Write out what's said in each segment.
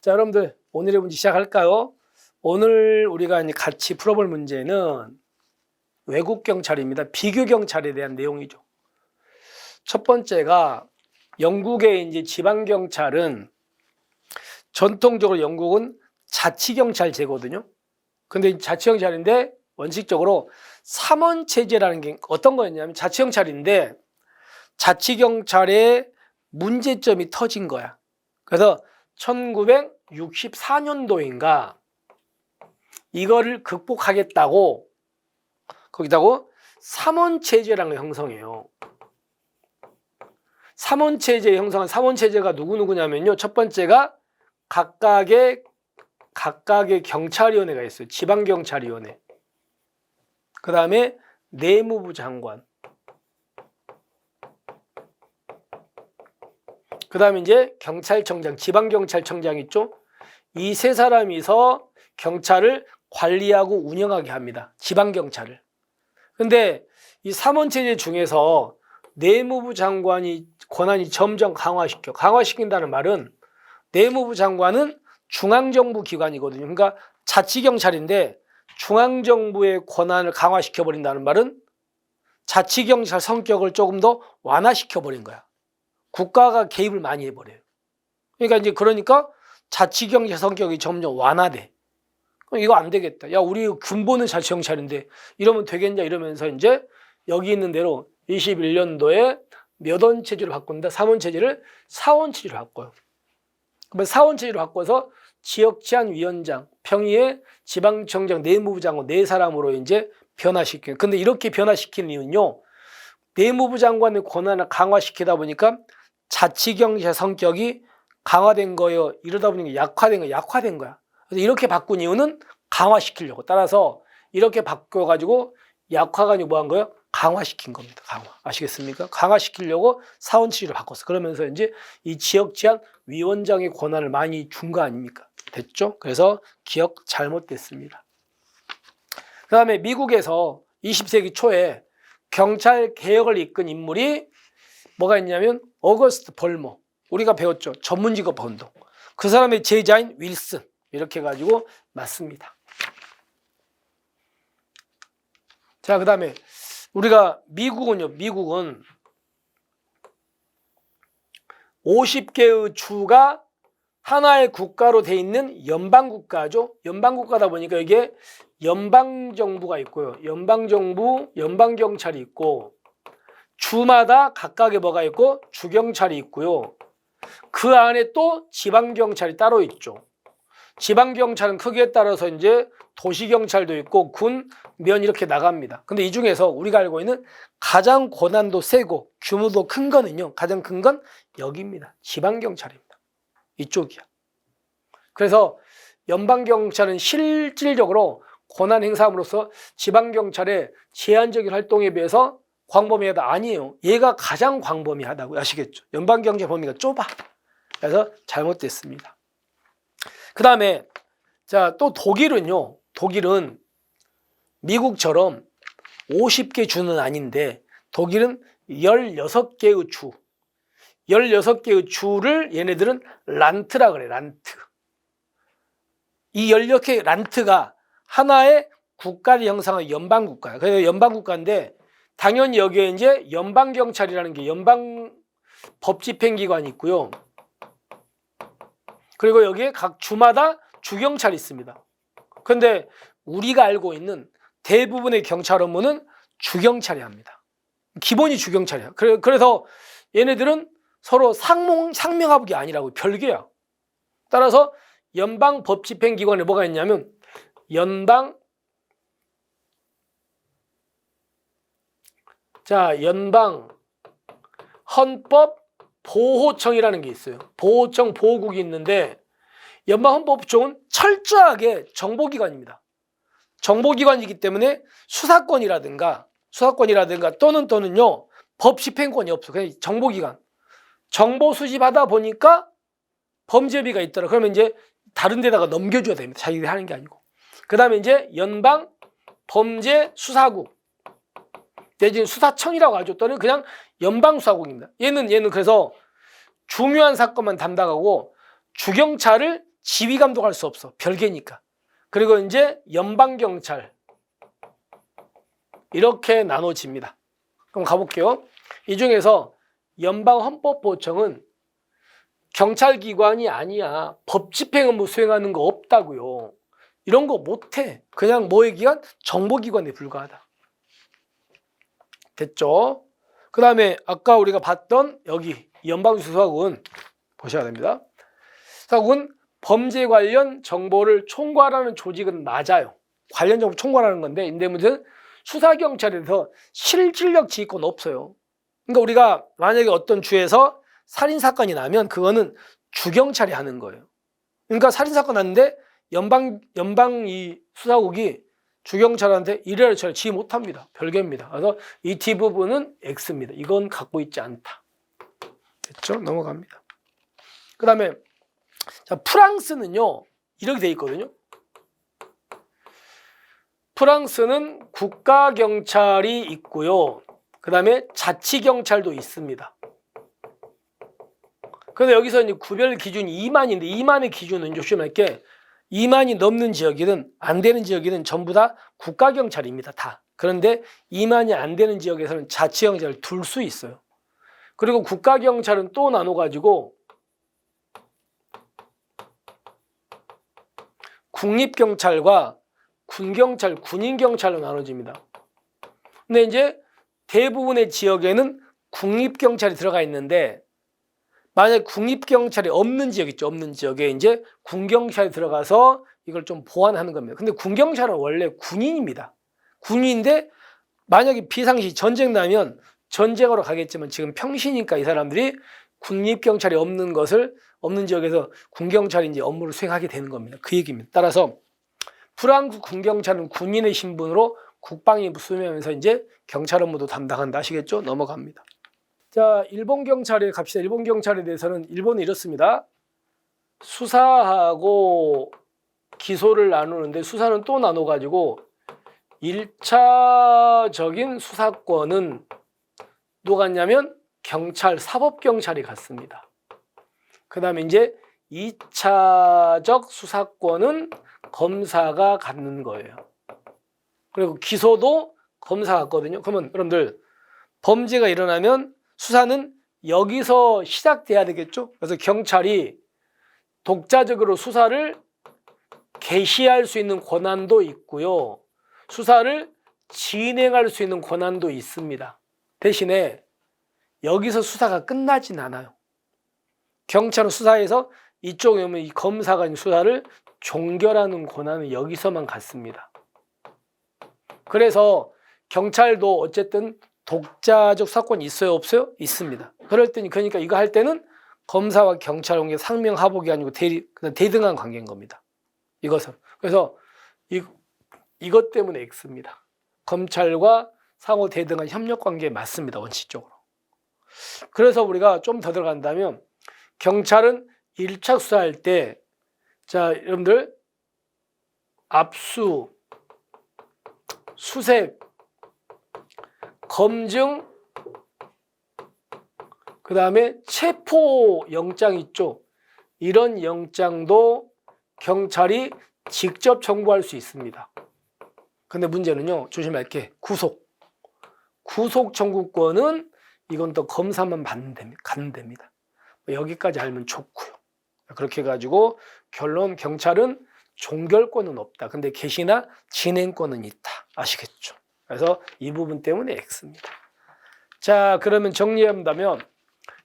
자, 여러분들 오늘의 문제 시작할까요? 오늘 우리가 이제 같이 풀어볼 문제는 외국 경찰입니다. 비교 경찰에 대한 내용이죠. 첫 번째가 영국의 이제 지방 경찰은 전통적으로 영국은 자치 경찰제거든요. 근데 자치 경찰인데 원칙적으로 삼원 체제라는 게 어떤 거였냐면 자치 경찰인데 자치 경찰의 문제점이 터진 거야. 그래서 1964년도인가 이거를 극복하겠다고 거기다가 삼원체제라는 걸 형성해요. 삼원체제 형성한 삼원체제가 누구냐면요. 첫 번째가 각각의 경찰위원회가 있어요. 지방경찰위원회. 그 다음에 내무부 장관. 그 다음에 이제 경찰청장, 지방경찰청장 있죠? 이 세 사람이서 경찰을 관리하고 운영하게 합니다. 지방경찰을. 근데 이 삼원체제 중에서 내무부 장관이 권한이 점점 강화시킨다는 말은 내무부 장관은 중앙정부 기관이거든요. 그러니까 자치경찰인데 중앙정부의 권한을 강화시켜버린다는 말은 자치경찰 성격을 조금 더 완화시켜버린 거야. 국가가 개입을 많이 해버려요. 그러니까 자치경찰 성격이 점점 완화돼. 그럼 이거 안 되겠다. 야, 우리 근본은 자치경찰인데 이러면 되겠냐 이러면서 이제 여기 있는 대로 21년도에 몇 원 체제로 바꾼다. 3원 체제를 4원 체제로 바꿔요. 그러면 4원 체제로 바꿔서 지역치안위원장, 평의회, 지방청장, 내무부 장관 네 사람으로 이제 변화시켜요. 근데 이렇게 변화시키는 이유는요. 내무부 장관의 권한을 강화시키다 보니까 자치경찰 성격이 강화된 거예요. 이러다 보니까 약화된 거야. 그래서 이렇게 바꾼 이유는 강화시키려고. 따라서 이렇게 바꿔가지고 약화가 아니고 뭐 한 거예요? 강화시킨 겁니다. 강화. 아시겠습니까? 강화시키려고 사원치를 바꿨어. 그러면서 이제 이 지역치안위원장의 권한을 많이 준 거 아닙니까? 됐죠? 그래서 기억 잘못됐습니다. 그 다음에 미국에서 20세기 초에 경찰 개혁을 이끈 인물이 뭐가 있냐면 어거스트 벌머. 우리가 배웠죠. 전문직업 운동. 그 사람의 제자인 윌슨. 이렇게 해가지고 맞습니다. 자, 그 다음에 우리가 미국은 50개의 주가 하나의 국가로 돼 있는 연방국가죠. 연방국가다 보니까 이게 연방정부가 있고요. 연방정부, 연방경찰이 있고 주마다 각각의 뭐가 있고 주경찰이 있고요. 그 안에 또 지방경찰이 따로 있죠. 지방경찰은 크기에 따라서 이제 도시경찰도 있고 군, 면 이렇게 나갑니다. 근데 이 중에서 우리가 알고 있는 가장 권한도 세고 규모도 큰 거는요. 가장 큰 건 여기입니다. 지방경찰입니다. 이쪽이야. 그래서 연방경찰은 실질적으로 권한 행사함으로써 지방경찰의 제한적인 활동에 비해서 광범위하다 아니에요. 얘가 가장 광범위하다고 아시겠죠? 연방경찰 범위가 좁아. 그래서 잘못됐습니다. 그 다음에 자, 또 독일은요. 독일은 미국처럼 50개 주는 아닌데 독일은 16개의 주. 16개의 주를 얘네들은 란트라 그래. 란트. 이 16개의 란트가 하나의 국가를 형성한 연방국가야. 그래서 연방국가인데 당연히 여기에 이제 연방경찰이라는 게 연방 법집행기관이 있고요. 그리고 여기에 각 주마다 주경찰이 있습니다. 그런데 우리가 알고 있는 대부분의 경찰 업무는 주경찰이 합니다. 기본이 주경찰이야. 그래서 얘네들은 서로 상명하복이 아니라고 별개야. 따라서 연방 법집행기관에 뭐가 있냐면 연방 헌법보호청이라는 게 있어요. 보호청 보호국이 있는데 연방헌법보호청은 철저하게 정보기관입니다. 정보기관이기 때문에 수사권이라든가 또는요 법집행권이 없어. 그냥 정보기관. 정보 수집하다 보니까 범죄비가 있더라. 그러면 이제 다른 데다가 넘겨줘야 됩니다. 자기들이 하는 게 아니고. 그 다음에 이제 연방 범죄수사국 내지는 수사청이라고 하죠. 또는 그냥 연방수사국입니다. 얘는 그래서 중요한 사건만 담당하고 주경찰을 지휘 감독할 수 없어. 별개니까. 그리고 이제 연방경찰 이렇게 나눠집니다. 그럼 가볼게요. 이 중에서 연방헌법보청은 경찰기관이 아니야. 법집행 업무 수행하는 거 없다고요. 이런 거 못해. 그냥 뭐의 기관? 정보기관에 불과하다. 됐죠? 그 다음에 아까 우리가 봤던 여기 연방수사국은 보셔야 됩니다. 수사국은 범죄 관련 정보를 총괄하는 조직은 맞아요. 관련 정보 총괄하는 건데 근데 문제는 수사경찰에서 실질적 지휘권 없어요. 그러니까 우리가 만약에 어떤 주에서 살인사건이 나면 그거는 주경찰이 하는 거예요. 그러니까 살인사건 났는데 연방 이 수사국이 주경찰한테 이래라 저래라 지휘 못합니다. 별개입니다. 그래서 이 뒷부분은 X입니다. 이건 갖고 있지 않다. 됐죠? 넘어갑니다. 그 다음에 자, 프랑스는요 이렇게 돼 있거든요. 프랑스는 국가경찰이 있고요. 그 다음에 자치경찰도 있습니다. 그런데 여기서 이제 구별 기준이 2만인데 2만의 기준은 조심할게 2만이 넘는 지역이든 안 되는 지역이든 전부 다 국가경찰입니다. 다. 그런데 2만이 안 되는 지역에서는 자치경찰을 둘 수 있어요. 그리고 국가경찰은 또 나눠가지고 국립경찰과 군경찰, 군인경찰로 나눠집니다. 근데 이제 대부분의 지역에는 국립경찰이 들어가 있는데 만약 국립경찰이 없는 지역 있죠. 없는 지역에 이제 군경찰이 들어가서 이걸 좀 보완하는 겁니다. 근데 군경찰은 원래 군인입니다. 군인인데 만약에 비상시 전쟁 나면 전쟁하러 가겠지만 지금 평시니까 이 사람들이 국립경찰이 없는 지역에서 군경찰이 이제 업무를 수행하게 되는 겁니다. 그 얘기입니다. 따라서 프랑스 군경찰은 군인의 신분으로 국방위 수행하면서 이제 경찰 업무도 담당한다. 아시겠죠? 넘어갑니다. 자, 일본 경찰에 갑시다. 일본 경찰에 대해서는 일본은 이렇습니다. 수사하고 기소를 나누는데 수사는 또 나눠가지고 1차적인 수사권은 누가 갖냐면 경찰, 사법경찰이 갖습니다. 그 다음에 이제 2차적 수사권은 검사가 갖는 거예요. 그리고 기소도 검사가 갖거든요. 그러면 여러분들 범죄가 일어나면 수사는 여기서 시작돼야 되겠죠. 그래서 경찰이 독자적으로 수사를 개시할 수 있는 권한도 있고요. 수사를 진행할 수 있는 권한도 있습니다. 대신에 여기서 수사가 끝나진 않아요. 경찰은 수사에서 이쪽에 오면 이 검사가 수사를 종결하는 권한은 여기서만 갖습니다. 그래서 경찰도 어쨌든 독자적 수사권이 있어요, 없어요? 있습니다. 그럴 때는 그러니까 이거 할 때는 검사와 경찰 관계 상명하복이 아니고 대등한 관계인 겁니다. 이것은 그래서 이것 때문에 X입니다. 검찰과 상호 대등한 협력 관계에 맞습니다, 원칙적으로. 그래서 우리가 좀 더 들어간다면 경찰은 1차 수사할 때 자, 여러분들 압수, 수색, 검증, 그 다음에 체포영장 있죠. 이런 영장도 경찰이 직접 청구할 수 있습니다. 근데 문제는요, 조심할게. 구속 청구권은 이건 또 검사만 갖는 됩니다. 여기까지 알면 좋고요. 그렇게 해가지고 결론 경찰은 종결권은 없다. 근데 개시나 진행권은 있다. 아시겠죠? 그래서 이 부분 때문에 X입니다. 자, 그러면 정리한다면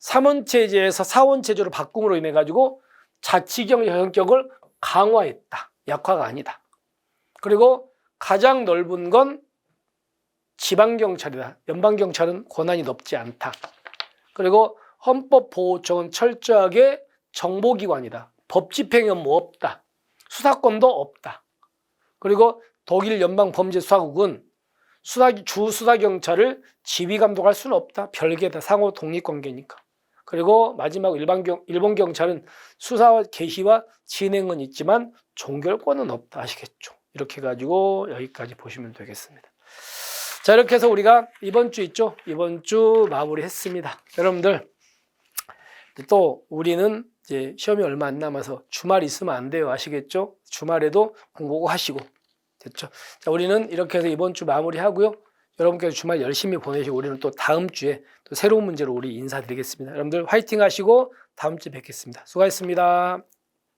3원체제에서 4원체제로 바꿈으로 인해 가지고 자치경찰 성격을 강화했다. 약화가 아니다. 그리고 가장 넓은 건 지방경찰이다. 연방경찰은 권한이 높지 않다. 그리고 헌법보호청은 철저하게 정보기관이다. 법집행 업무 없다. 수사권도 없다. 그리고 독일 연방범죄수사국은 주수사경찰을 지휘감독할 수는 없다. 별개다. 상호 독립관계니까. 그리고 마지막 일본 경찰은 수사와 개시와 진행은 있지만 종결권은 없다. 아시겠죠? 이렇게 해가지고 여기까지 보시면 되겠습니다. 자, 이렇게 해서 우리가 이번 주 있죠? 이번 주 마무리했습니다. 여러분들 또 우리는 이제 시험이 얼마 안 남아서 주말 있으면 안 돼요. 아시겠죠? 주말에도 공부 꼭 하시고. 됐죠? 자, 우리는 이렇게 해서 이번 주 마무리하고요. 여러분께서 주말 열심히 보내시고 우리는 또 다음 주에 또 새로운 문제로 우리 인사드리겠습니다. 여러분들 화이팅 하시고 다음 주에 뵙겠습니다. 수고하셨습니다.